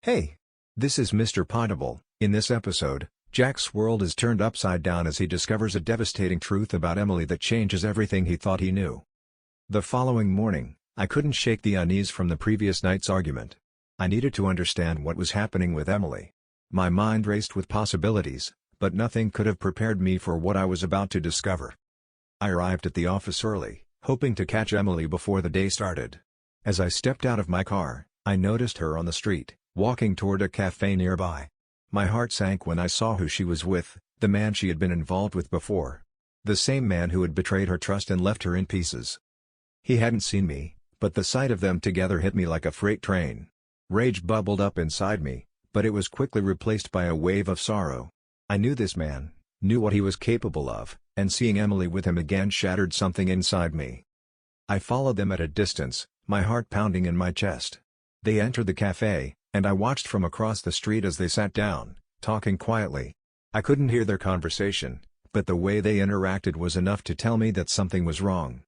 Hey! This is Mr. Poddable. In this episode, Jack's world is turned upside down as he discovers a devastating truth about Emily that changes everything he thought he knew. The following morning, I couldn't shake the unease from the previous night's argument. I needed to understand what was happening with Emily. My mind raced with possibilities, but nothing could have prepared me for what I was about to discover. I arrived at the office early, hoping to catch Emily before the day started. As I stepped out of my car, I noticed her on the street, walking toward a cafe nearby. My heart sank when I saw who she was with, the man she had been involved with before. The same man who had betrayed her trust and left her in pieces. He hadn't seen me, but the sight of them together hit me like a freight train. Rage bubbled up inside me, but it was quickly replaced by a wave of sorrow. I knew this man, knew what he was capable of, and seeing Emily with him again shattered something inside me. I followed them at a distance, my heart pounding in my chest. They entered the cafe, and I watched from across the street as they sat down, talking quietly. I couldn't hear their conversation, but the way they interacted was enough to tell me that something was wrong.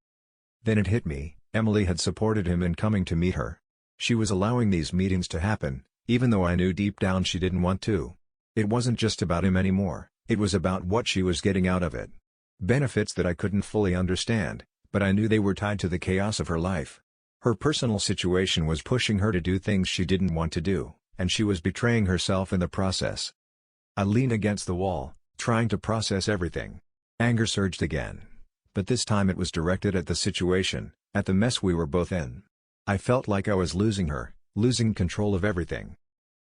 Then it hit me, Emily had supported him in coming to meet her. She was allowing these meetings to happen, even though I knew deep down she didn't want to. It wasn't just about him anymore, it was about what she was getting out of it. Benefits that I couldn't fully understand, but I knew they were tied to the chaos of her life. Her personal situation was pushing her to do things she didn't want to do, and she was betraying herself in the process. I leaned against the wall, trying to process everything. Anger surged again. But this time it was directed at the situation, at the mess we were both in. I felt like I was losing her, losing control of everything.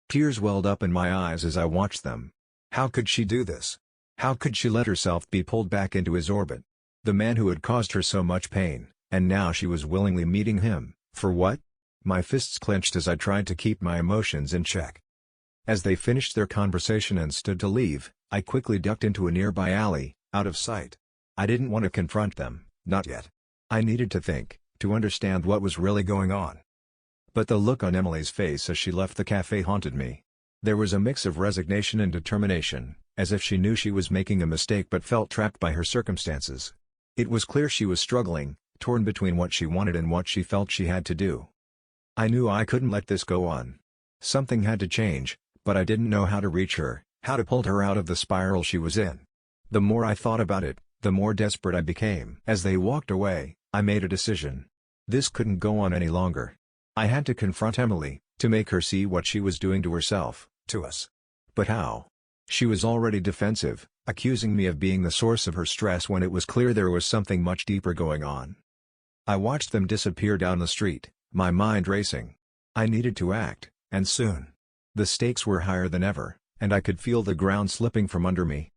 Tears welled up in my eyes as I watched them. How could she do this? How could she let herself be pulled back into his orbit? The man who had caused her so much pain, and now she was willingly meeting him, for what? My fists clenched as I tried to keep my emotions in check. As they finished their conversation and stood to leave, I quickly ducked into a nearby alley, out of sight. I didn't want to confront them, not yet. I needed to think, to understand what was really going on. But the look on Emily's face as she left the cafe haunted me. There was a mix of resignation and determination, as if she knew she was making a mistake but felt trapped by her circumstances. It was clear she was struggling, torn between what she wanted and what she felt she had to do. I knew I couldn't let this go on. Something had to change, but I didn't know how to reach her, how to pull her out of the spiral she was in. The more I thought about it, the more desperate I became. As they walked away, I made a decision. This couldn't go on any longer. I had to confront Emily, to make her see what she was doing to herself, to us. But how? She was already defensive, accusing me of being the source of her stress when it was clear there was something much deeper going on. I watched them disappear down the street, my mind racing. I needed to act, and soon. The stakes were higher than ever, and I could feel the ground slipping from under me.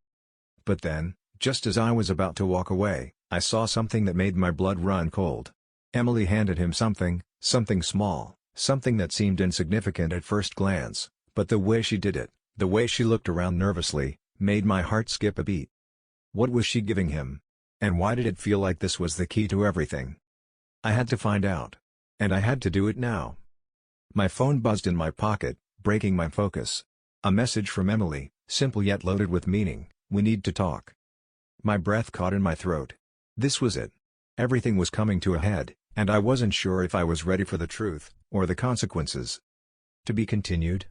But then, just as I was about to walk away, I saw something that made my blood run cold. Emily handed him something small, something that seemed insignificant at first glance, but the way she did it, the way she looked around nervously, made my heart skip a beat. What was she giving him? And why did it feel like this was the key to everything? I had to find out. And I had to do it now. My phone buzzed in my pocket, breaking my focus. A message from Emily, simple yet loaded with meaning: "We need to talk." My breath caught in my throat. This was it. Everything was coming to a head, and I wasn't sure if I was ready for the truth, or the consequences. To be continued?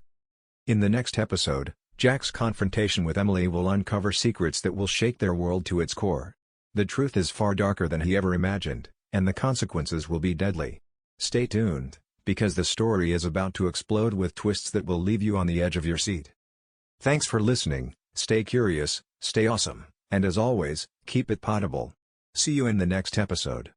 In the next episode, Jack's confrontation with Emily will uncover secrets that will shake their world to its core. The truth is far darker than he ever imagined, and the consequences will be deadly. Stay tuned, because the story is about to explode with twists that will leave you on the edge of your seat. Thanks for listening, stay curious, stay awesome, and as always, keep it Poddable. See you in the next episode.